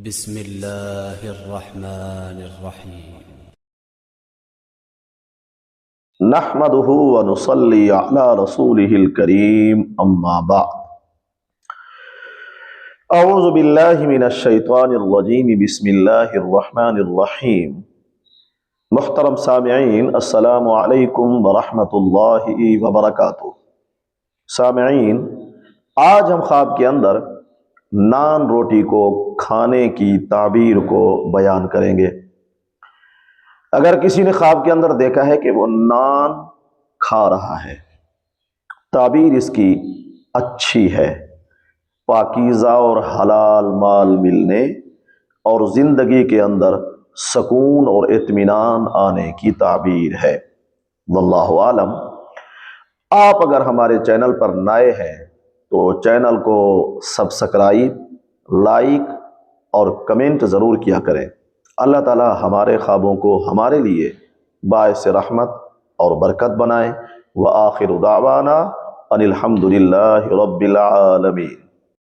بسم اللہ الرحمن الرحیم۔ نحمده ونصلي على رسوله الكريم اما بعد اعوذ باللہ من الشیطان الرجیم بسم اللہ الرحمن الرحیم۔ محترم سامعین، السلام علیکم ورحمۃ اللہ وبرکاتہ۔ سامعین، آج ہم خواب کے اندر نان روٹی کو کھانے کی تعبیر کو بیان کریں گے۔ اگر کسی نے خواب کے اندر دیکھا ہے کہ وہ نان کھا رہا ہے، تعبیر اس کی اچھی ہے، پاکیزہ اور حلال مال ملنے اور زندگی کے اندر سکون اور اطمینان آنے کی تعبیر ہے۔ واللہ عالم۔ آپ اگر ہمارے چینل پر نئے ہیں تو چینل کو سبسکرائب، لائک اور کمنٹ ضرور کیا کریں۔ اللہ تعالی ہمارے خوابوں کو ہمارے لیے باعث رحمت اور برکت بنائے۔ وآخر دعوانا ان الحمد للہ رب العالمین۔